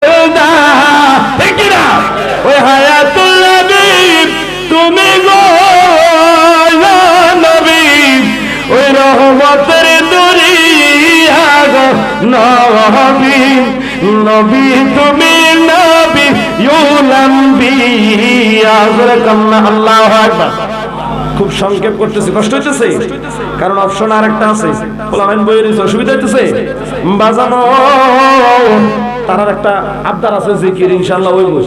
ঠিক না? ওই হায়াতুল নবী তুমি গো নবী, ওই রহমতের দরিয়া গো নবী, নবী তুমি নবী ইউলাম্বিয়া। আল্লাহু আকবার। খুব সংক্ষেপ করতেছি, কষ্ট হইতেছে কারণ অপশন আরেকটা আছে, পোলাবেন বইয়ের অসুবিধা হইতেছে বাজানো। তার একটা আবদার আছে জিকির, ইনশাআল্লাহ ওই বই,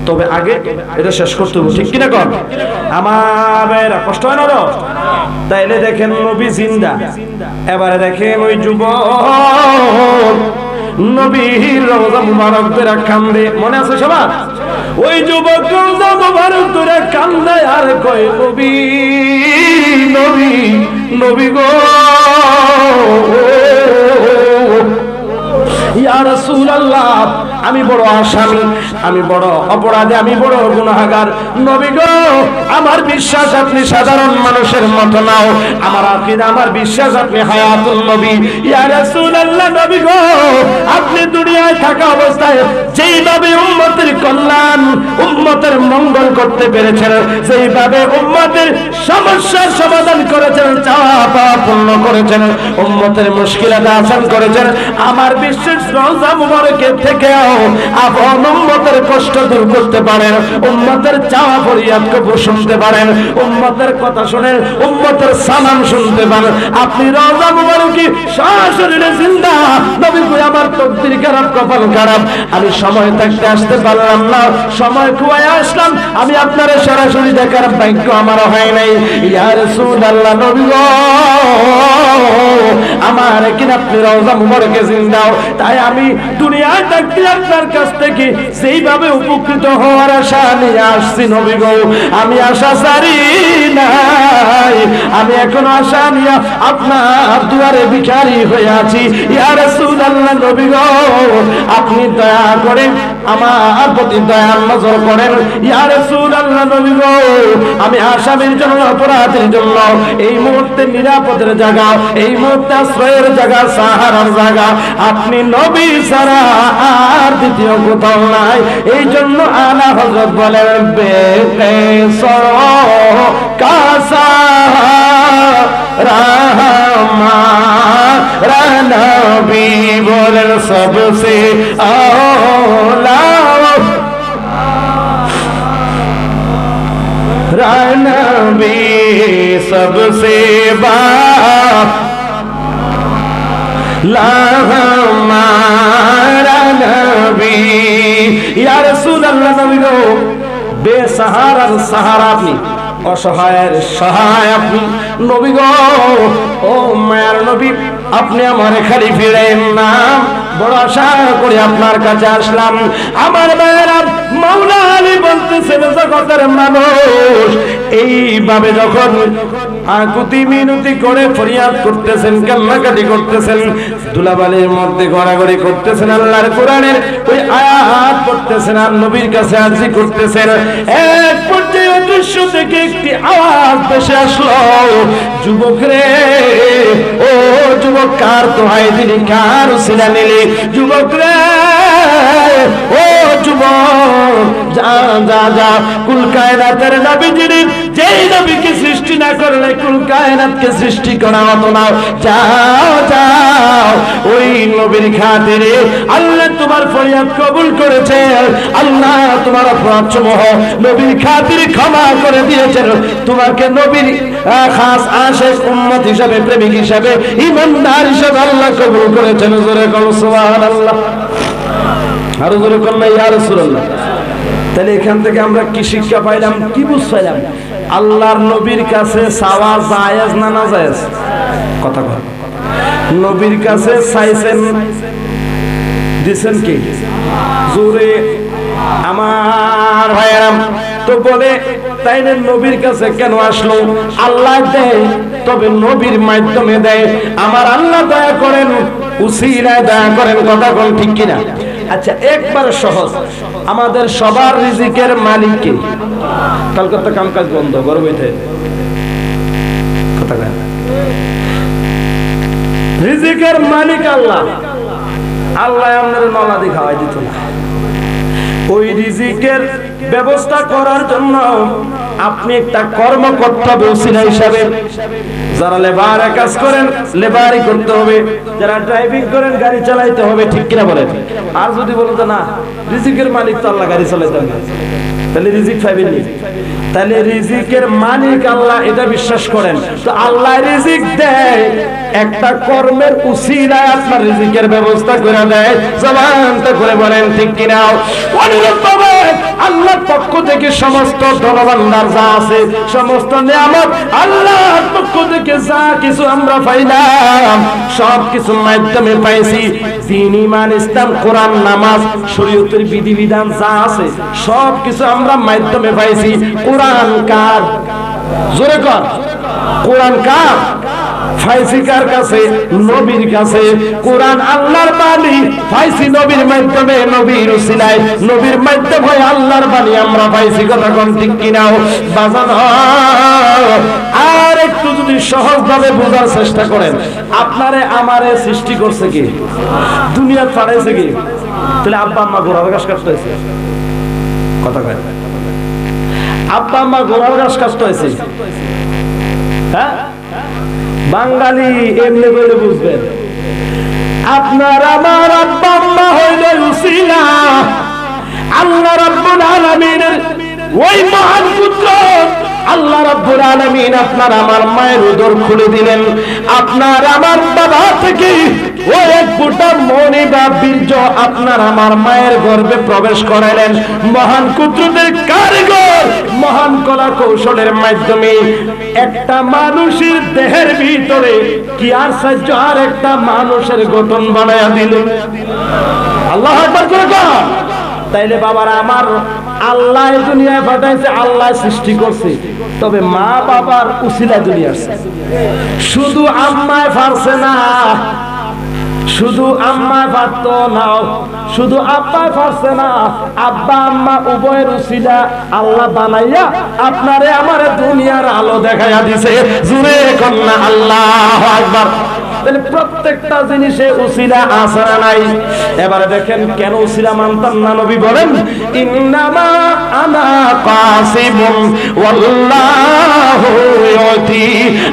তবে আগে এটা শেষ করতে হবে, ঠিক কিনা কর আমার? কষ্ট হয় না? তাইলে দেখেন নবী জিন্দা। এবারে দেখেন ওই যুবক নবীর রওজা মুবারক ধরে কান্দে, মনে আছে সবার? ওই যুবক রওজা মুবারক ধরে কান্দে আর কয় নবী নবী নবী গো ইয়া রাসূলুল্লাহ, আমি বড় আসামি, আমি বড় অপরাধী, আমি বড় গুনাহগার। নবী গো আমার বিশ্বাস আপনি সাধারণ মানুষের মতো নাও, আমার আকীদা, আমার বিশ্বাস আপনি হায়াতুল নবী। ইয়া রাসূলুল্লাহ, নবী গো আপনি দুনিয়ায় থাকা অবস্থায় যেইভাবে উম্মতের কল্যাণ, উম্মতের মঙ্গল করতে পেরেছেন, যেইভাবে উম্মতের সমস্যার সমাধান করেছেন, চাওয়া পাওয়া পূর্ণ করেছেন, উম্মতের মুশকিলাত আসান করেছেন, আমার বিশ্বাস রওজা মুবারকের থেকেও আপন উম্মতের কষ্ট দূর করতে পারেন, উম্মতের চাওয়া ফরিয়াদ কবুল শুনতে পারেন, উম্মতের কথা শুনেন, উম্মতের সালাম শুনতে পারেন। আপনি রওজা মুবারকে সশরীরে জিন্দা। নবী কই আমার তকদির খারাপ, কপাল খারাপ, আমি সময় থাকতে আসতে পারলাম না, সময় খুয়ায় আসলাম, আমি আপনারে সরাসরি দেখার ভাগ্য আমার হয় নাই। ইয়া রাসূলুল্লাহ, নবী গো আমার কিনা আপনি রওজা মুবারকে জিন্দাও, তাই আমি দুনিয়ায় থাকতে আপনার কাছ থেকে সেইভাবে উপকৃত হওয়ার আশা নিয়ে আসছি। নবী গো আমি আশা ছাড়ি নাই, আমি এখন আশা নিয়ে আপনার দুয়ারে ভিখারি হয়ে আছি। ইয়া রাসূলুল্লাহ, নবী গো আপনি দয়া করে আমার প্রতি দয়ার নজর করেন। ইয়া রাসূলুল্লাহ, নবী গো আমি আসামির জন্য, অপরাধীর জন্য এই মুহূর্তে নিরাপদের জায়গা, এই মুহূর্তে আশ্রয়ের জায়গা, সাহারার জায়গা আপনি নবী ছাড়া আর দ্বিতীয় কোথাও নাই। এই জন্য আলা হযরত বলেন বেকেসর কাসা রাহমা রানবী বলেন সবসে আওলা রানবী সবসে বা লাহমারা নবী। ইয়া রাসূলুল্লাহ, নবী গো বেসাহারার সাহারা আপনি, অসহায়ের সহায় আপনি। নবী গো ও মায়ের নবী, আপনি আমার খালি ফিরেন না, বড় আশা করে আপনার কাছে আসলাম। আমার ভাইয়েরা, মাওলা আলী বলতেছেন জগতের মানুষ এইভাবে যখন আকুতি মিনতি করে ফরিয়াদ করতেছেন, কান্নাকাটি করতেছেন, দুলাবালির মধ্যে গড়াগড়ি করতেছেন, আল্লাহর কোরআনের ওই আয়াত পড়তেছেন আর নবীর কাছে আরজি করতেছেন, এক পর্যায়ে দৃশ্য থেকে একটি আওয়াজ ভেসে আসলো, যুবক রে ও যুবক, কার দোহাই দিলি, কার উসিলা নিলি? যুবক রে ও যুবক, যা যা যা, কুল কায়নাতের নবী যিনি, যেই নবীকে সৃষ্টি না করলে কুল কায়নাতকে সৃষ্টি করা হতো না, যাও যাও ওই নবীর খাতিরে আল্লাহ তোমার ফরিয়াদ কবুল করেছেন, আল্লাহ তোমার অপরাধ সমূহ নবীর খাতিরে ক্ষমা করে দিয়েছেন, তোমাকে নবীর খাস আশিক উম্মত হিসাবে, প্রেমিক হিসাবে, ঈমানদার হিসাবে আল্লাহ কবুল করেছেন। জোরে বলো সুবহানাল্লাহ, আরো জোরে বলুন ইয়া রাসূলুল্লাহ। তাহলে এখান থেকে আমরা কি শিক্ষা পাইলাম, কি বুঝলাম? আল্লাহর নবীর কাছে চাওয়া জায়েজ না না জায়েজ? কথা বল। নবীর কাছে চাইছেন, দিছেন কি? জোরে আমার ভাইয়েরা। তো বলে তাইলে নবীর কাছে কেন আসলো? আল্লাহ দেয়, তবে নবীর মাধ্যমে দেয়। আমার আল্লাহ দয়া করেন, উসিলায় দয়া করেন, কথা কোন ঠিক কিনা? আচ্ছা, একবার সহজ, আমাদের সবার রিজিকের মালিক কে? কলকাতা কামকাজ বন্ধ, ঘর বইতে কথা কয়। রিজিকের মালিক আল্লাহ। আল্লাহ আপনার নলাদি খাওয়াই দিত না। ওই রিজিকের ব্যবস্থা করার জন্য আপনি একটা কর্ম করতে হবে ওসিলা হিসাবে। যারা লেবারে কাজ করেন লেবারই করতে হবে, যারা ড্রাইভিং করেন গাড়ি চালাইতে হবে, ঠিক কিনা বলেন? আর যদি বলেন না রিজিকের মালিক তো আল্লাহ, গাড়ি চালাইতে হবে, তাহলে রিজিক পাবেন না। তাহলে রিজিকের মালিক আল্লাহ, এটা বিশ্বাস করেন তো আল্লাহ রিজিক দেয়, একটা কর্মের উসিলায় আপনার রিজিকের ব্যবস্থা করে দেয়। জবানটা করে বলেন ঠিক কিনা? অনুরূপভাবে আল্লাহর পক্ষ থেকে সমস্ত ধনভাণ্ডার যা আছে, সমস্ত নিয়ামত আল্লাহর পক্ষ থেকে যা কিছু আমরা পাইলাম সব কিছুর মাধ্যমে পাইছি। দ্বীন, ঈমান, ইসলাম, কোরআন, নামাজ, শরীয়তের বিধিবিধান যা আছে সব কিছু আমরা মাধ্যমে পাইছি। কোরআন কার? জোরে কর, কোরআন কার? ফাইসি কার কাছে? নবীর কাছে। কোরআন আল্লাহর বাণী, ফাইসি নবীর মাধ্যমে, নবীর উসিলায়, নবীর মাধ্যমে হয় আল্লাহর বাণী আমরা পাইছি। কথা কোন ঠিক কিনা বাজান? আর একটু যদি সহজ ভাবে বোঝার চেষ্টা করেন, আপনারে আমারে সৃষ্টি করছে কি? দুনিয়া পাঠাইছে কি? তাহলে আব্বা আম্মা ঘোড়ার ঘাস কাটতে হয়েছে, কথা কয়, আব্বা আম্মা ঘোড়ার ঘাস কাটতে হয়েছে। হ্যাঁ, বাঙালি এমনি বলে বুঝবেন, আপনার আমার আব্বা আম্মা হইলে উসিলা আল্লাহ রাব্বুল আলামিনের ওই মহান পুত্র আল্লাহ রাব্বুল আলামিন আপনার আমার মায়ের উদর খুলে দিলেন। আপনার আমার বাবা থেকে ওই এক ফোঁটা মনি বা বীর্য আপনার আমার মায়ের গর্ভে প্রবেশ করালেন। মহান কুদরতের কারিগর মহান কলা কৌশলের মাধ্যমে একটা মানুষের দেহের ভিতরে কি আর সাহায্য আর একটা মানুষের গঠন বানায়া দিলেন। আল্লাহু আকবার করে কর। তাইলে বাবারা আমার, আল্লাহ দুনিয়ায় পাঠাইছে, আল্লাহ সৃষ্টি করছে, তবে মা বাবার উসিলা দুনিয়া আসছে। শুধু আম্মায় পারছে না, শুধু আম্মায় পারত না, শুধু আব্বায় পারছে না, আব্বা আম্মা উভয়ের উসিলা আল্লাহ বানাইয়া আপনারে আমারে দুনিয়ার আলো দেখাইয়া দিছে। জুরে কন্যা আল্লাহু আকবার। তাহলে প্রত্যেকটা জিনিসে উসিলা আছে না নাই? এবারে দেখেন কেন উসিলা মানতাম না। নবী বলেন ইন্নামা আনা কাসিমুন ওয়াল্লাহু ইউতি।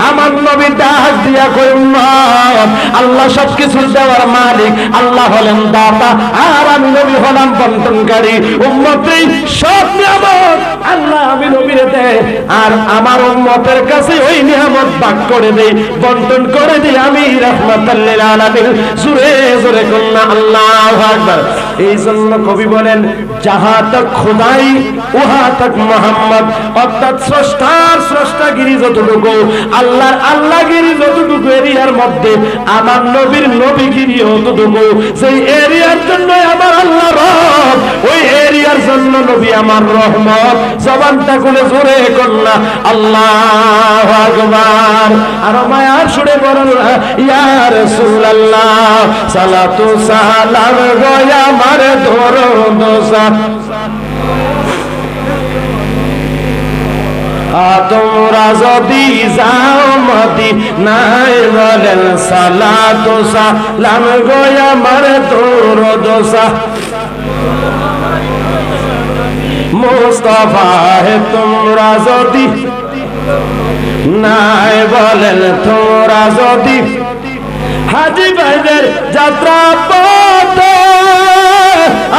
আমার নবী ডাক দিয়া কই উম্মত, আল্লাহ সবকিছু দেওয়ার মালিক, আল্লাহ হলেন দাতা, আর আমি নবী হলাম বন্টনকারী। উম্মতের সব নিয়ামত আল্লাহ আমি নবীরে দেয়, আর আমার উম্মতের কাছে ওই নিয়ামত ভাগ করে দেই, বন্টন করে দিই আমি রাহমাতাল লিল আলামিন। জোরে জোরে কন্যা আল্লাহু আকবার। এই জন্য কবি বলেন যাহা তক খুদাই উহা তক মোহাম্মদ, অর্থাৎ স্রষ্টার স্রষ্টাগিরি যতটুকু, আল্লাহর আল্লাহগিরি যতটুকু এরিয়ার মধ্যে, আমার নবীর নবীগিরি ততটুকু। সেই এরিয়ার জন্য আমার আল্লাহ রব, ওই এরিয়ার জন্য নবী আমার রহমত। জবানটা খুলে জোরে কন্যা আল্লাহু আকবার। আর মায়ার সুরে বলেন ইয়া রাসূলুল্লাহ সালাতু সালাম গো আমার দরুদ তোমরা যদি যাও মদিনায় বলেন সালাতু সালাম গো আমার দরুদ মুস্তাফা হে। তোমরা যদি নাই বলেন, তোমরা যদি হাজী ভাইদের যাত্রা পথে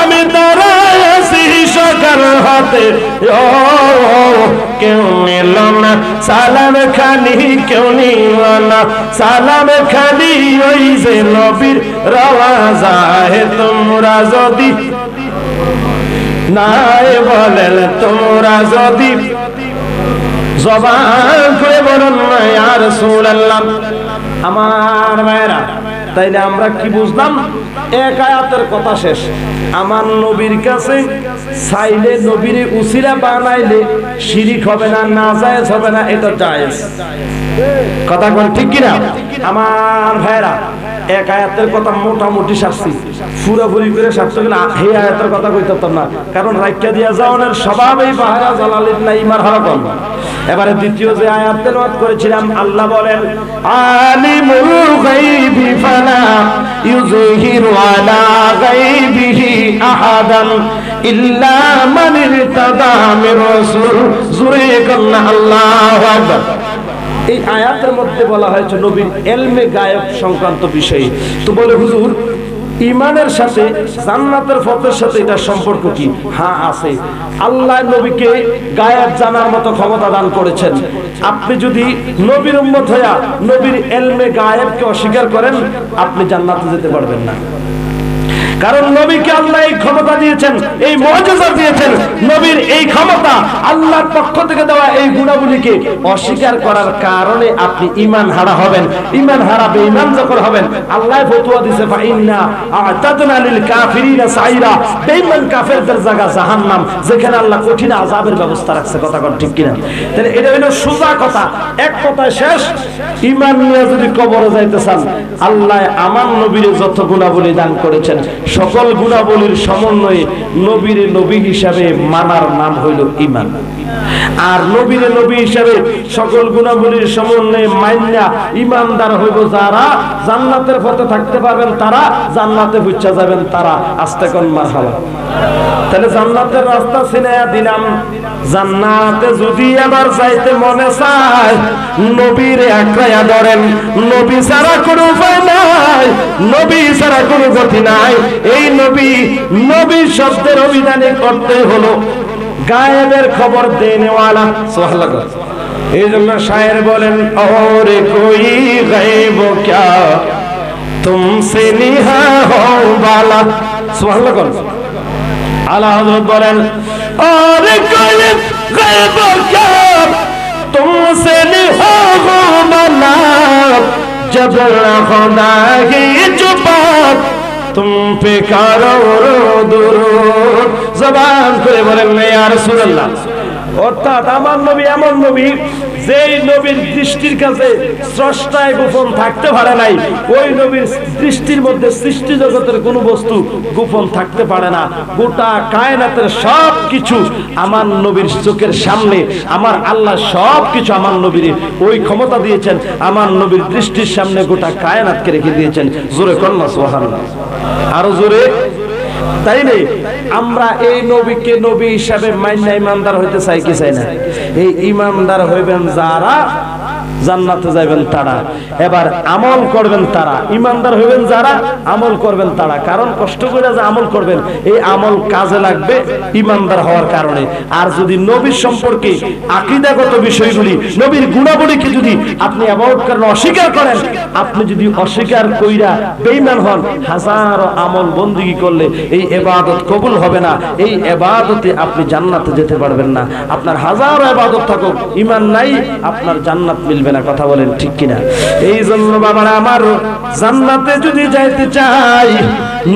আমি দাঁড়ায় আছি সকাল হতে, কেউ নিল না সালাম খানি, কেউ নিল না সালাম খানি, ওই যে নবীর রওজা হে। তোমরা যদি নাই বলেন, তোমরা যদি জবান করে বলেন না ইয়া রাসূলুল্লাহ। আমার ভাইরা, তাইলে আমরা কি বুঝলাম? এক আয়াতের কথা শেষ। আমার নবীর কাছে চাইলে নবীর উসিলা বানাইলে শিরিক হবে না, নাজায়েজ হবে না, এটা জায়েজ। কথা কোন ঠিক কিনা আমার ভাইরা? এক আয়াতের কথা মোটামুটি সারছি, পুরোপুরি করে সারতে গেলে এই আয়াতের কথা কইতাম না, কারণ রাইকা দিয়া যাওয়ানের স্বভাবেই বাহারা জালালিন না ইমার হারাকম। এবারে দ্বিতীয় যে আয়াত তেলাওয়াত করেছিলাম, আল্লাহ বলেন আলিমুল গায়বি ফালা ইউযহিরু আলা গায়বিহি আহাদান ইল্লা মান ইরতাদা মির রাসূল। জোরে কান্না আল্লাহু আকবার। এই আয়াতের মধ্যে বলা হয়েছে নবীর ইলমে গায়েব সংক্রান্ত বিষয়। তো বলে হুজুর ইমানের সাথে জান্নাতের পথের সাথে এটা সম্পর্ক কি? হ্যাঁ আছে। আল্লাহ নবীকে গায়েব জানার মতো ক্ষমতা দান করেছেন। আপনি যদি নবীর উম্মত হইয়া নবীর ইলমে গায়েবকে অস্বীকার করেন, আপনি জান্নাতে যেতে পারবেন না। কারণ নবীকে আল্লাহ এই ক্ষমতা দিয়েছেন, এই মুআজিজা দিয়েছেন। নবীর এই ক্ষমতা আল্লাহর পক্ষ থেকে দেওয়া এই গুণাবলীকে অস্বীকার করার কারণে আপনি ঈমান হারা হবেন। ঈমান হারা বেঈমান যখন হবেন, আল্লাহ ফতোয়া দিয়েছে ফাইন্না আ'তাদনা লিল কাফিরিনা সাইরা। বেঈমান কাফেরদের জায়গা জাহান্নাম, যেখানে আল্লাহ কঠিন আযাবের ব্যবস্থা রাখছে। কথা কোন ঠিক কিনা? তাহলে এটা হলো সোজা কথা, এক কথায় শেষ। ঈমান নিয়ে যদি কবরে যাইতে চান, আল্লাহ আমার নবীর যত গুণাবলী দান করেছেন, সকল গুণাবলীর সমন্বয়ে নবীরে নবী হিসাবে মানার নাম হইল ঈমান। আর নবীরে নবী হিসাবে সকল গুণাবলীর সমন্বয়ে মাইন্না ঈমানদার হইব যারা, জান্নাতের পথে থাকতে পারবেন তারা, জান্নাতে পৌঁছে যাবেন তারা। আস্তে কোন মারহাবা। তাহলে জান্নাতের রাস্তা চিনাইয়া দিলাম। জান্নাতে যদি আবার যাইতে মনে চায়, নবীরে আঁকড়াইয়া ধরেন। নবী ছাড়া কোনো উপায় নাই, নবী ছাড়া কোনো গতি নাই। এই নবী শব্দের অভিধানে করতে হলো গায়েবের খবর দেনেওয়ালা। সুবহানাল্লাহ। এই জন্য শায়ের বলেন ওরে কোই গায়েব ক্যা তুমসে নিহা হো বালা। সুবহানাল্লাহ। আলা হযরত বলেন ওরে কোই গায়েব ক্যা তুমসে নিহা হো বালা जब खुदा की चुपा तुम पे करो दुरूद। जबान করে বলেন না ইয়া রাসূলুল্লাহ। অর্থাৎ আমার নবী এমন নবী, যেই নবীর দৃষ্টির কাছে স্রষ্টায় গোপন থাকতে পারে নাই। ওই নবীর দৃষ্টির মধ্যে সৃষ্টি জগতের কোনো বস্তু গোপন থাকতে পারে না। গোটা কায়নাতের সব কিছু আমার নবীর চোখের সামনে। আমার আল্লাহ সব কিছু আমার নবীর ওই ক্ষমতা দিয়েছেন, আমার নবীর দৃষ্টির সামনে গোটা কায়নাতকে রেখে দিয়েছেন। জোরে কন্না সুবহানাল্লাহ। আরো জোরে। তাই নেই আমরা এই নবীকে নবী হিসাবে মাইন্না ইমানদার হইতে চাই কি চাই না? এই ইমানদার হইবেন যারা, জান্নাতে যাবেন তারা। এবার আমল করবেন তারা। ইমানদার হইবেন যারা, আমল করবেন তারা। কারণ কষ্ট করে যে আমল করবেন, এই আমল কাজে লাগবে ইমানদার হওয়ার কারণে। আর যদি নবীর সম্পর্কে আকীদাগত বিষয়গুলি, নবীর গুণাবলীকে যদি আপনি অ্যাভয়েড করেন, অস্বীকার করেন, আপনি যদি অস্বীকার কইরা বেঈমান হন, হাজারো আমল বন্দেগী করলে এই ইবাদত কবুল হবে না। এই ইবাদতে আপনি জান্নাতে যেতে পারবেন না। আপনার হাজারো ইবাদত থাকুক, ঈমান নাই, আপনার জান্নাত মিলবে না। কথা বলেন ঠিক কিনা? এই জন্য বাবারা আমার, জান্নাতে যদি যাইতে চাই,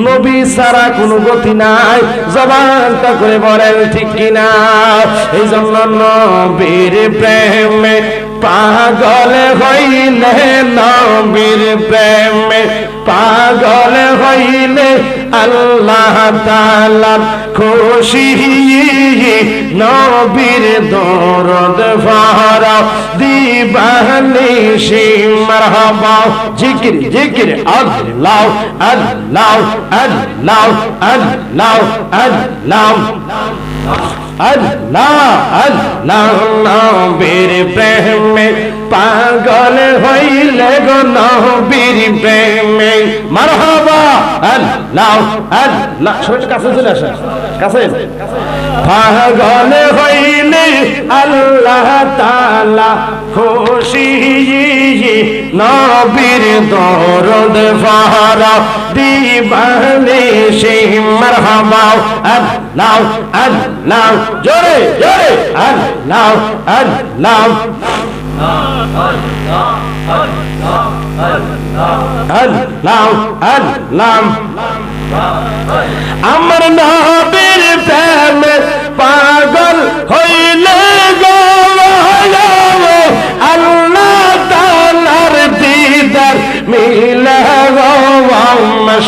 নবী ছাড়া কোনো গতি নাই। জবানটা করে বলেন ঠিক কিনা? এই জন্য নবীর প্রেমে পাগল হইলে, নবীর প্রেমে পাগল হইলে আল্লাহ তাআলা খুশি। নবীর দরদ ফারা দিবানিশি মারহাবা। জিকির জিকির আল্লাহ আল্লাহ আল্লাহ আল্লাহ আল্লাহ আল্লাহ আল্লাহ। নবীর প্রেমে পাগল হইলে গো, নবীর প্রেমে মারহাবা আল্লাহ আল্লাহ। সবাই কাছে চলে আসেন, কাছে। পাগল হইলে আল্লাহ তাআলা খুশি। নবীর দরদ ফারা দিবানিশি মারহাবা আল্লাহ আল্লাহ। জোরে জোরে আল্লাহ আল্লাহ আল্লাহ আল্লাহ। আমার নবীর প্রেমে পাগল হইলে গো, আল্লাহ তাআলার দিদার মিলে গো।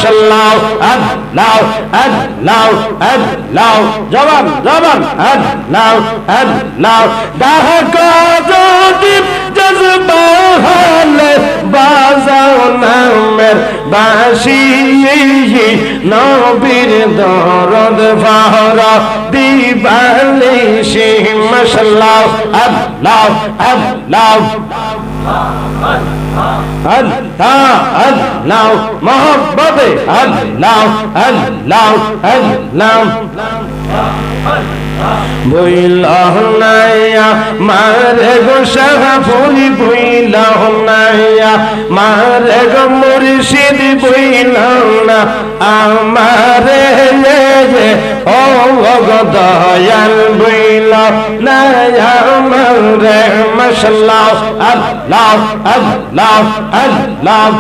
মাশাআল্লাহ আল্লাহ আল্লাহ আল্লাহ জবান জবান আল্লাহ আল্লাহ ডাক যদি জজবা হলে বাজাও নামের বাঁশি নবীর দরদ ফারা দিবালিশি মাশাআল্লাহ আল্লাহ আল্লাহ আল্লাহ আল্লাহ মোহাব্বতে আল্লাহ আল্লাহ আল্লাহ বইলাহ নাইয়া মারে গো শাহপুরি বইলাহ নাইয়া মারে গো মুর্শিদ বইলাহ না আমারে ও গো দয়াল বইলাহ নাইয়া মারে মাশাআল্লাহ আল্লাহ আল্লাহ আল্লাহ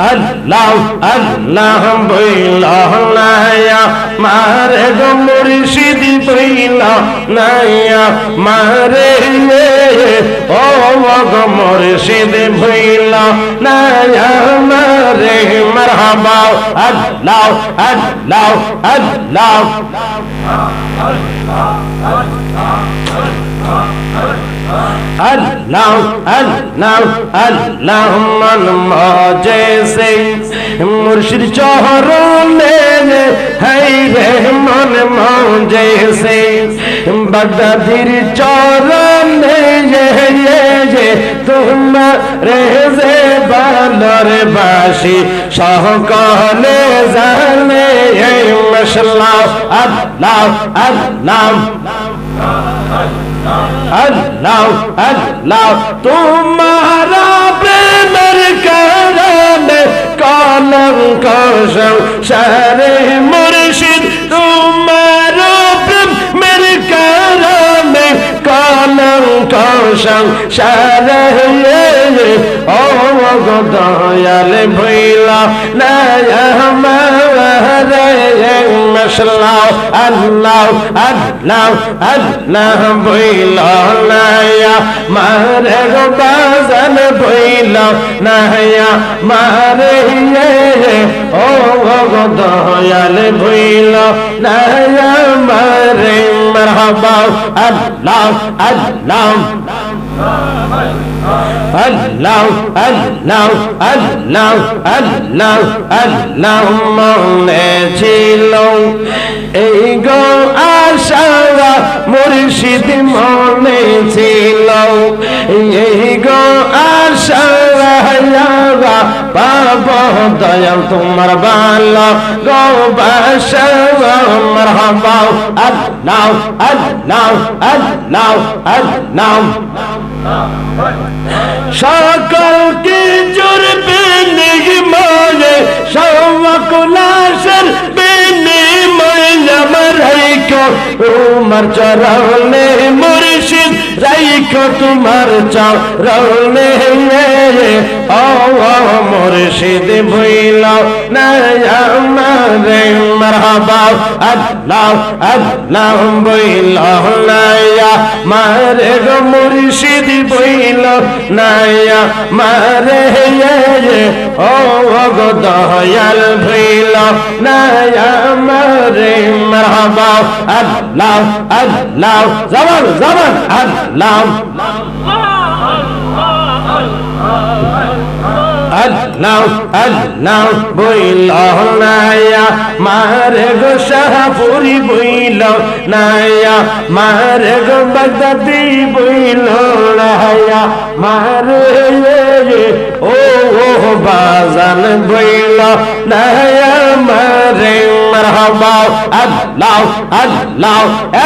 আল্লাহ আল্লাহ বইলাহ নাইয়া মারে গো মুর্শিদ বইলাহ নাইয়া মারে ও গো মুর্শিদ বইলাহ নাইয়া মারে মারহাবা আল্লাহ আল্লাহ আল্লাহ আল্লাহ আল্লাহ আল্লাহ মন মজেসে মুর্শিদ চরণে হাই রে মন মজেসে বাগদাদির চরণে যে তোমারে যে বালর বাসি সকলে জানে মাশাআল্লাহ আল্লাহ আল্লাহ আল্লাহ আল্লাহ তোমারা প্রেমের কারণে কলঙ্ক সংসারে মুর্শিদ তোমার প্রেমের কারণে কলঙ্ক সংসারে ও গো দয়াল ভইলা না আমারে মাশাআল্লাহ আল্লাহ আল্লাহ আল্লাহ বইলা নাইয়া মারে গো বাজান বইলা নাইয়া মারে ও গো দয়াল বইলা নাইয়া মারে মারহাবা আল্লাহ আল্লাহ আল্লাহ আল্লাহ আল্লাহ আল্লাহ আল্লাহ মনে ছিল এই গো আশা মুর্শিদ মনে ছিল এই গো আশা পাব দয়াল তোমার ভালো গো বাসা মারহাবা আল্লাহ আল্লাহ আল্লাহ আল্লাহ সকলকে জুড়বে নিগমনে সকলাশের বিনিময় আমার রাইখো তোমার চরণে মুর্শিদ রাইখো তোমার চরণে ও মুর্শিদ ভইলাও না আমারে মারহাবা আল্লাহ আল্লাহ বইলাও না মারে গো মুর্শিদ বইলাও না মারে ও গো দয়াল ভইলাও না আমারে মারহাবা আল্লাহ আল্লাহ জবান জবান আল্লাহ আল্লাহ আল্লাহ বইলাও নাইয়া মারে গো শাহপুরি বইলাও নাইয়া মারে গো বাগদাদি বইলাও নাইয়া মারে ও বাজান বইলাও নাইয়া মারে মারহাবা আল্লাহ আল্লাহ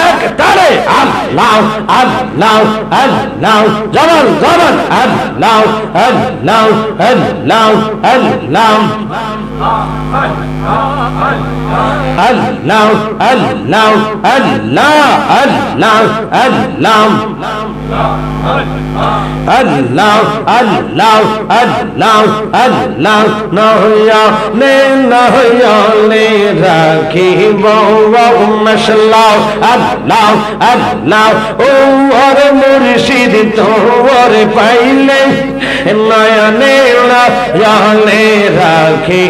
এক তারে আল্লাহ আল্লাহ আল্লাহ জবান জবান আল্লাহ আল্লাহ আল্লাহ আল্লাহ আল্লাহ আল্লাহ আল্লাহ আল্লাহ আল্লাহ আল্লাহ আল্লাহ আল্লাহ আল্লাহ নহয়া লে রাখিব মাশাআল্লাহ আল্লাহ আল্লাহ ও ওরে মুর্শিদ তোর পাইলে নয়নে নয়নে রাখি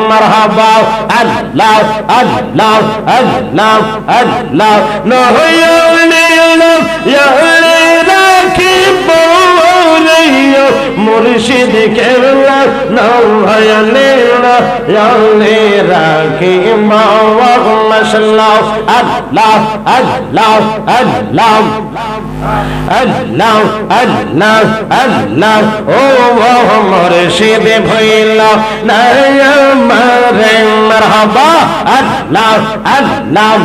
মারহাবা আল্লাহ আল্লাহ আল্লাহ আল্লাহ নয়নে নয়নে রাখি মুর্শিদ কেবলা নয়নে নয়নে রাখি মাশাআল্লাহ আল্লাহ আল্লাহ আল্লাহ আল্লাহ আল্লাহ আল্লাহ ও মুর্শিদ ভইলা নায়ামারে মারহাবা আল্লাহ আল্লাহ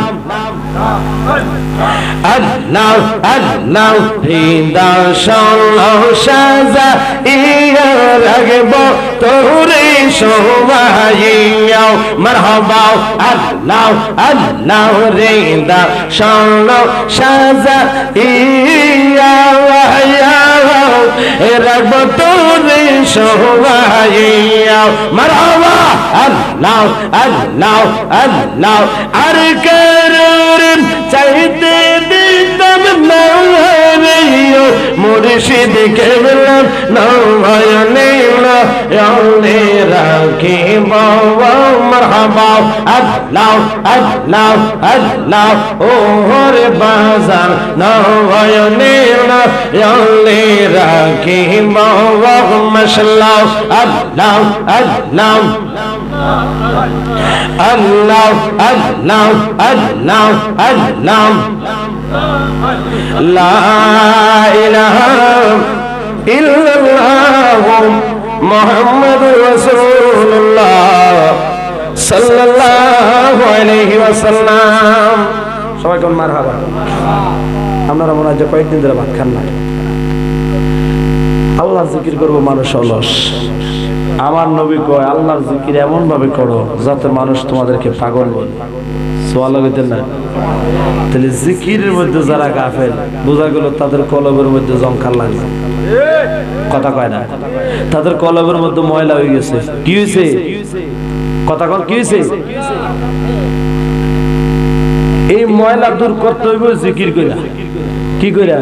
আল্লাহ আল্লাহ হৃদা সাজা ইয়া রাগব তোরে শোভাইয়া মারহাবা আল্লাহ আল্লাহ হৃদা সাজা ইয়া রাগব তোরে শোভাইয়া মারহাবা আল্লাহ আল্লাহ আল্লাহ আর করুন চাইতে দিতাম না মুর্শিদ কেবলা নয়নে নয়নে রাখি বাবা মারহাবা আল্লাহ আল্লাহ আল্লাহ ও রে বাজার নয়নে নয়নে রাখি বাবা মাশাআল্লাহ আল্লাহ আল্লাহ আল্লাহ আল্লাহ আল্লাহ আল্লাহ লা ইলাহা ইল্লাল্লাহ মুহাম্মাদুর রাসূলুল্লাহ সাল্লাল্লাহু আলাইহি ওয়াসাল্লাম। সবাই কোন মারহাবা। আপনারা মনে হয় যে কয়েকদিন ধরে ভাত খান না। আল্লাহ জিকির করবো মানুষ অলস। আমার নবী কয় আল্লাহর জিকির এমন ভাবে করো যাতে মানুষ তোমাদেরকে পাগল বলে। সোয়াল হইতেন না? তাহলে জিকিরের মধ্যে যারা গাফেল বোঝা গেল তাদের কলবের মধ্যে জংখার লাগছে। কথা কয় না, তাদের কলবের মধ্যে ময়লা হয়ে গেছে। কি হয়েছে? কথা কন কি হয়েছে? এই ময়লা দূর করতে হইব জিকির কইরা। কি কইরা?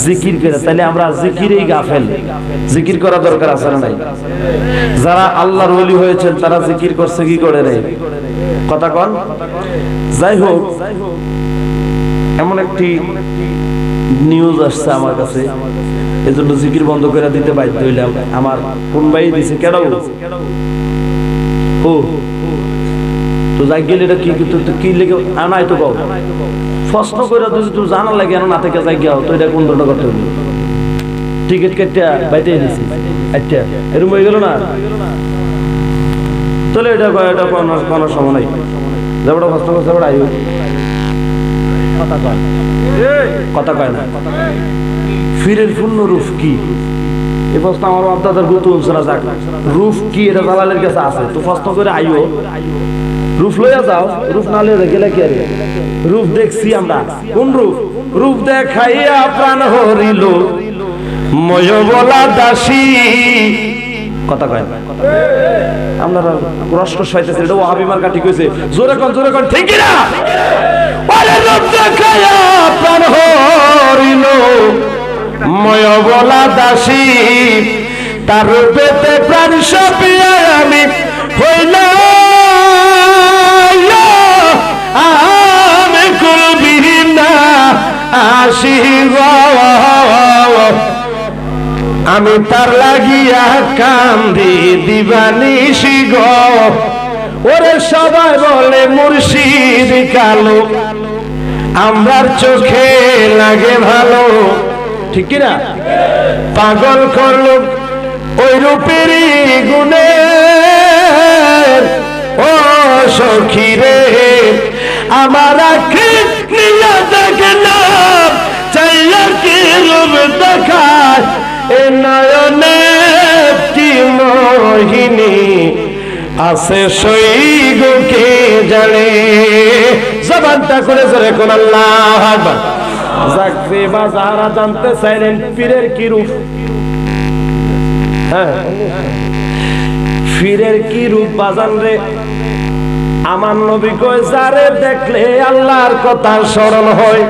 জিকির কইরা। তাহলে আমরা জিকিরেই গাফেল। জিকির করা দরকার আছে না নাই? যারা আল্লাহর ওলি হয়েছেন তারা জিকির করছে কি করে নাই? কথা কন। যাই হোক, এমন একটি নিউজ আসছে আমার কাছে, এজন্য জিকির বন্ধ করে দিতে বাধ্য হইলাম। আমার কোন ভাই দিছে কেন? ও তো যাই গেলে এটা কি কি লেগে আনাই তো কও প্রশ্ন করে তুই তুই জানা লাগে না থেকে যাই গিয়াও তো এটা কোন ধরনের করতে হবে? টিকিট কেটে বাইতে দিছি। আচ্ছা এরকম হয়ে গেল না? তাহলে এটা কোনো সময় নাই। যাবড়া প্রশ্ন করছে বড় আইও কথা কয় না। ফিরের পূর্ণ রূপ কি? এই প্রশ্ন আমার আপনাদের গুরুত্ব অনুসারে যাক। রূপ কি এটা দালালের কাছে আছে, তো প্রশ্ন করে আইও। রূপ লইয়া যাও, রূপ না লইয়া গেলে কি আরে? রূপ দেখছি আমরা। কোন রূপ? রূপ দেখাইয়া প্রাণ হরিল ময় বলা দাসী। কথা কয় আমরা কষ্ট সইতেছে। এটা ওয়াহাবি মার্কা ঠিক হইছে। জোরে কোন ঠিক না? ওরে রূপ দেখাইয়া প্রাণ হরিল ময় বলা দাসী, তার রূপেতে প্রাণ সপিয়া আমি হইলাম আমি কুলবিহীন না আসি আমি তার লাগিয়া কান্দি দিবানিশি গো। ওরে সবাই বলে মুর্শিদ কালো, আমরার চোখে লাগে ভালো। ঠিক কিনা? পাগল করলো ওই রূপেরই গুণে। ও সখী রে আমার আঁখি নিয়ে দেখলাম চাইয়া কি রূপ দেখায় এ নয়নে কি মোহিনী আছে সই গো কে জানে। জবানটা করে জোরে কোন আল্লাহু আকবার। যাকবে বাজারা জানতে চাইলেন পীরের কি রূপ? হ্যাঁ, পীরের কি রূপ বাজান রে? আমার নবী কয় যারে দেখলে আল্লাহর কথা স্মরণ হয়,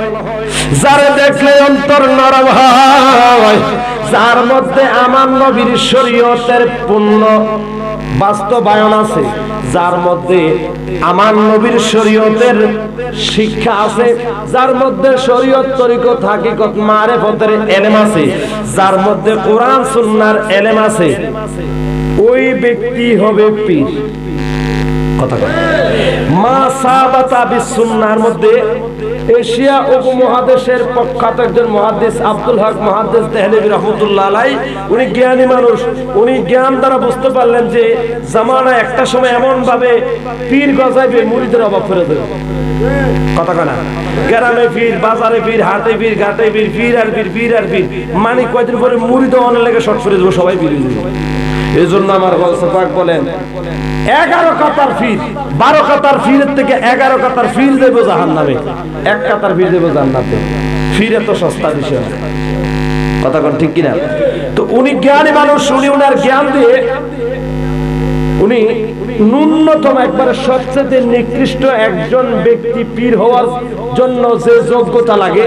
যারে দেখলে অন্তর নরম হয়, যার মধ্যে আমার নবীর শরীয়তের পূর্ণ বাস্তবায়ন আছে, যার মধ্যে আমার নবীর শরীয়তের শিক্ষা আছে, যার মধ্যে শরীয়ত তরিকত হাকিকত মারেফতের ইলম আছে, যার মধ্যে কোরআন সুন্নাহর ইলম আছে, ওই ব্যক্তি হবে পীর। কথা কয় মা সাবাতা বিসুন্নাহর মধ্যে এশিয়া উপমহাদেশের প্রখ্যাত একজন মুহাদ্দিস আব্দুল হক মুহাদ্দিস দেহলভী রাহমাতুল্লাহ আলাইহি, উনি জ্ঞানী মানুষ। উনি জ্ঞান দ্বারা বুঝতে পারলেন যে জামানা একটা সময় এমন ভাবে পীর গজাইবে মুরিদের অভাব করে দেবে। কথা কয় না, গ্রামে পীর, বাজারে পীর, হাটে পীর, ঘাটে পীর, পীর আর পীর, পীর আর পীর, মানে কয়দিন পরে মুরিদ অনেক লেগে শর্ট করে দেবো, সবাই পীর হয়ে যাবে। এই জন্য আমার গৌসে পাক বলেন 11 কাতার পীর, 12 কাতার পীরের থেকে 11 কাতার পীর দেবো জাহান্নামে, 1 কাতার পীর দেবো জান্নাতে। পীর এত সস্তা বিষয় না। কথা কোন ঠিক কিনা? তো উনি জ্ঞানী মানুষ, উনি ওনার জ্ঞান দিয়ে উনি ন্যূনতম একবারে সবচেয়ে নিকৃষ্ট একজন ব্যক্তি পীর হওয়ার জন্য যে যোগ্যতা লাগে,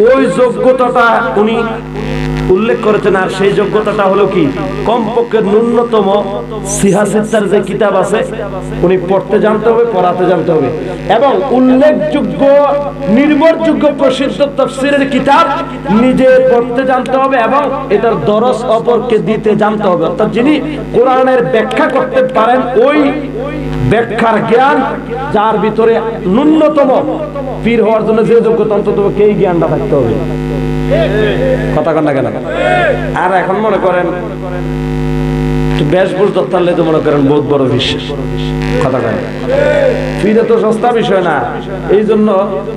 ওই যোগ্যতাটা উনি উল্লেখ করেছেন। আর সেই যোগ্যতাটা হলো কি, কমপক্ষে ন্যূনতম সিহাসিত্তার যে কিতাব আছে উনি পড়তে জানতে হবে, পড়াতে জানতে হবে, এবং উল্লেখযোগ্য নির্ভরযোগ্য প্রসিদ্ধ তাফসীরের কিতাব নিজে পড়তে জানতে হবে এবং এটার দরস অপরকে দিতে জানতে হবে। অর্থাৎ যিনি কোরআনের ব্যাখ্যা করতে পারেন, ওই ব্যাখ্যার জ্ঞান যার ভিতরে ন্যূনতম পীর হওয়ার জন্য যে যোগ্যতা, অন্তত এই জ্ঞানটা থাকতে হবে। কথা কন না কেন? আর এখন মনে করেন বেশভূষ দত্তালে তো মনে করেন বহুত বড় বিশ্বাস। কথা কয় পীরে তো সস্তা বিষয় না। এই জন্য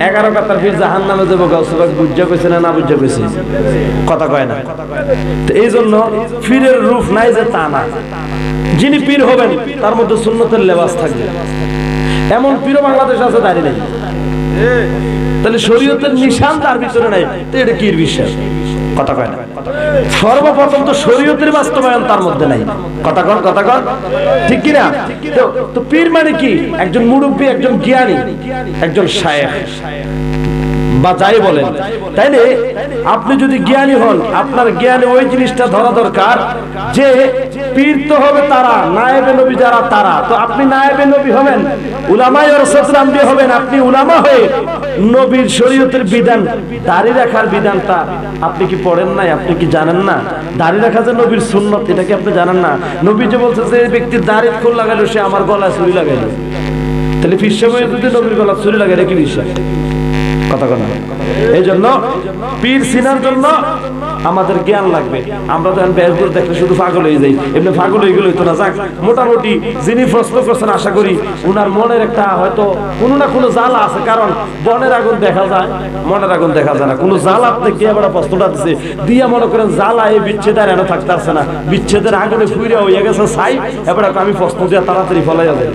11 কাতার পীর জাহান্নামে যাবো, গাউসে পাক বুঝা কইছে না বুঝা কইছে? কথা কয় না। তো এই জন্য পীরের রূপ নাই যে তা না, যিনি পীর হবেন তার মধ্যে সুন্নতের লেবাস থাকবে। এমন পীর বাংলাদেশ আছে দাঁড়িয়ে নেই, তাহলে শরীয়তের নিশান তার ভিতরে নাই, তো এটা কি বিশ্বাস? কথা কয় না। সর্বপ্রথম তো শরীয়তের বাস্তবায়ন তার মধ্যে নাই। কথা কন, কথা কন, ঠিক কিনা? তো পীর মানে কি? একজন মুরব্বী, একজন জ্ঞানী, একজন শায়েখ বা যাই বলেন। তাইলে আপনি যদি জ্ঞানী হন, আপনার জ্ঞানে ওই জিনিসটা ধরা দরকার যে পীর তো হবে তারা, নায়েবে নবী যারা তারা, তো আপনি নায়েবে নবী হবেন, উলামায়ে ওয়ারাসাতুল আম্বিয়া হবেন। আপনি উলামা হয়ে নবীর শরীয়তের বিধান, দাড়ি রাখার বিধানটা আপনি কি পড়েন নাই? আপনি কি জানেন না? দাড়ি রাখা যে নবীর সুন্নত, এটা কি আপনি জানেন না? নবী যে বলছে যে এই ব্যক্তির দাড়ি ফুল লাগাইলো সে আমার গলায় ছুরি লাগাইলো, তাহলে পীর সাহেব যদি নবীর গলায় ছুরি লাগাই, এটা কি বিশ্বাস? কথা কথা। এই জন্য পীর চিনার জন্য আমাদের জ্ঞান লাগবে। আমরা যখন বেশগুলো দেখলে শুধু পাগল হয়ে যাই, এমনি পাগল হয়ে গেলে হইতো না। যাক, মোটামুটি যিনি প্রশ্ন করছেন আশা করি উনার মনের একটা হয়তো কোনো না কোনো জ্বালা আছে, কারণ বনের আগুন দেখা যায়, মনের আগুন দেখা যায় না। কোনো জ্বালা আপনি কে এবার প্রশ্নটা দিচ্ছে দিয়া মনে করেন জ্বালা এই বিচ্ছেদের এনে থাকতে আসছে না, বিচ্ছেদের আগুনে ফুইরা হইয়া গেছে ছাই, এবার আমি প্রশ্ন দিয়া তাড়াতাড়ি ফলাই যাবে।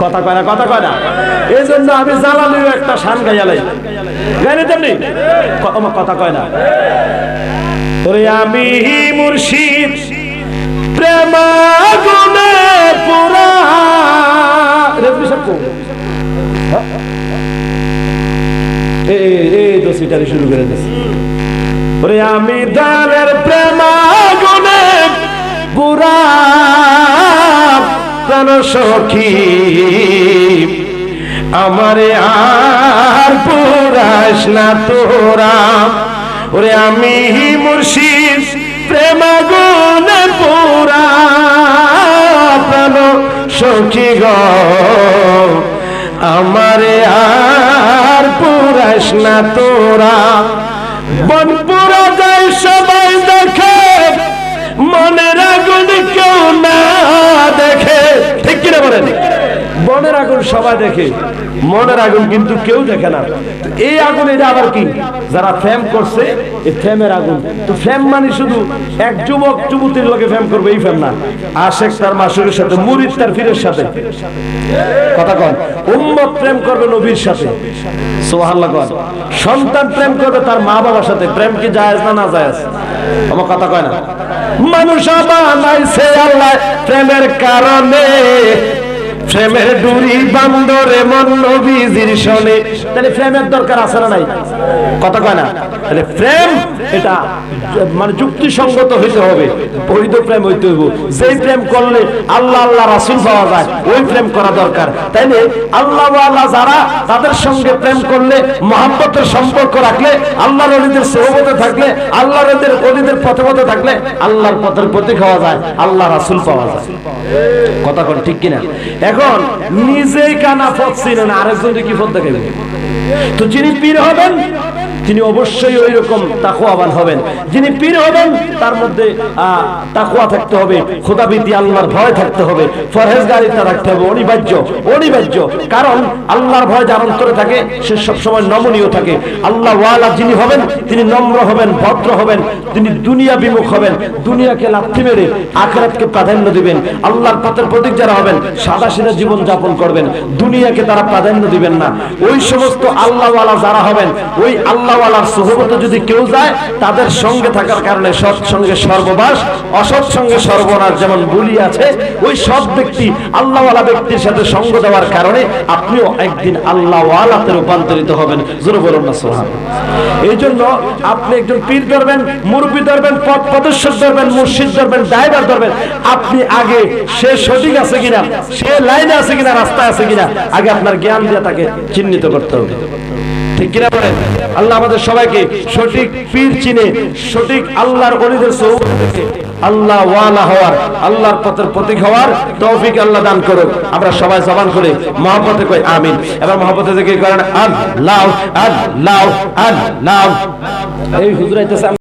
কথা কয় না, কথা কয় না। এই জন্য আমি জ্বালালিও একটা শান গাইয়ালাই গাইলে তেমনি কথা কয় না। ওরে আমি মুর্শিদ প্রেম আগুনে পুরা, এই দোষীটারে শুরু করে দিয়েছি। ওরে আমি দানের প্রেম আগুনে পুরা প্রাণ সখী, আমারে আর পুরাস না তোরা। ওরে আমি মুর্শিদ প্রেম আগুনে পুরা প্রাণ সখী গো, আমারে আর পুরাস না তোরা। বন পুরা যায় সবাই দেখে, মনের আগুন কেউ না দেখে, ঠিক কিনা বলেন? বনের আগুন সবাই দেখে, মনের আগুন কিন্তু কেউ দেখে না। এই আগুন এটা আবার কি? যারা ফেম করছে এই ফেমের আগুন। তো ফেম মানে শুধু এক যুবক যুবতীর লোকে ফেম করবে এই ফেম না, আশেক তার মাসুরের সাথে, মুরিদ তার পীরের সাথে। কথা কন, উম্মত প্রেম করবে নবীর সাথে, সুবহানাল্লাহ কন। সন্তান প্রেম করবে তার মা বাবার সাথে। প্রেম কি জায়েজ না না জায়েজ? আমার কথা কয় না। মানুষ বানাইছে আল্লাহ প্রেমের কারণে প্রেমের ডুরি বান্দরে মন নবীজির শোনে। তাহলে প্রেমের দরকার আছে না নাই? কথা কয় না? তাহলে প্রেম এটা মানে যুক্তিসঙ্গত হইতে হবে, বৈধ প্রেম হইতে হইব। যেই প্রেম করলে আল্লাহ আল্লাহ রাসূল পাওয়া যায় ওই প্রেম করা দরকার। তাইলে আল্লাহ ওয়ালা যারা তাদের সঙ্গে প্রেম করলে, মহব্বতের সম্পর্ক রাখলে, আল্লাহর ওলিদের সোহবতে থাকলে, আল্লাহর ওলিদের পথে পথে থাকলে আল্লাহর পথের প্রতীক হওয়া যায়, আল্লাহ রাসূল পাওয়া যায়। কথা কোন ঠিক কিনা? এখন নিজেই কানা পথ চিনেন, আরেকজনকে কি পথ দেখাবেন? তো যিনি পীর হবেন তিনি অবশ্যই ওই রকম তাকওয়াবান হবেন। যিনি পীর হবেন তার মধ্যে তাকওয়া থাকতে হবে, খোদাভীতি, আল্লাহর ভয় থাকতে হবে, পরহেজগারিতা রাখতে হবে, অনিবার্য অনিবার্য। কারণ আল্লাহর ভয় যার অন্তরে থাকে সে সবসময় নমনীয় থাকে। আল্লাহ ওয়ালা যিনি হবেন তিনি নম্র হবেন, ভদ্র হবেন, তিনি দুনিয়া বিমুখ হবেন, দুনিয়াকে লাথি মেরে আখিরাতকে প্রাধান্য দিবেন। আল্লাহর পথের প্রতীক যারা হবেন সাদাসিধা জীবন যাপন করবেন, দুনিয়াকে তারা প্রাধান্য দিবেন না। ওই সমস্ত আল্লাহ ওয়ালা যারা হবেন, ওই আল্লাহ ওয়ালার সোহবতে যদি কেউ যায় তাদের সঙ্গে থাকার কারণে সৎ সঙ্গে সর্ববাস, অসৎ সঙ্গে সর্বনাশ যেমন বলি আছে, ওই সৎ ব্যক্তি আল্লাহ ওয়ালা ব্যক্তির সাথে সঙ্গ দেওয়ার কারণে আপনিও একদিন আল্লাহ ওয়ালাতে রূপান্তরিত হবেন। জোরে বলুন না সুবহানাল্লাহ। এই জন্য আপনি একজন পীর ধরবেন, মুরব্বি ধরবেন, পথ প্রদর্শক ধরবেন, মুর্শিদ ধরবেন, ড্রাইভার ধরবেন, আপনি আগে সে সঠিক আছে কিনা, সে লাইনে আছে কিনা, রাস্তায় আছে কিনা, আগে আপনার জ্ঞান দিয়ে তাকে চিহ্নিত করতে হবে। ঠিক কিনা বলেন? আল্লাহ আমাদের সবাইকে সঠিক পীর চিনে, সঠিক আল্লাহর ওলিদের সোহবত থেকে আল্লাহ ওয়ালা হওয়ার, আল্লাহর পথের প্রতীক হওয়ার তৌফিক আল্লাহ দান করুন। আমরা সবাই জবান করে মহব্বতে কই আমিন। এবার মহব্বতে থেকে করেন আল্লাহ আল্লাহ আল্লাহ। এই হুজুর আইতেছে।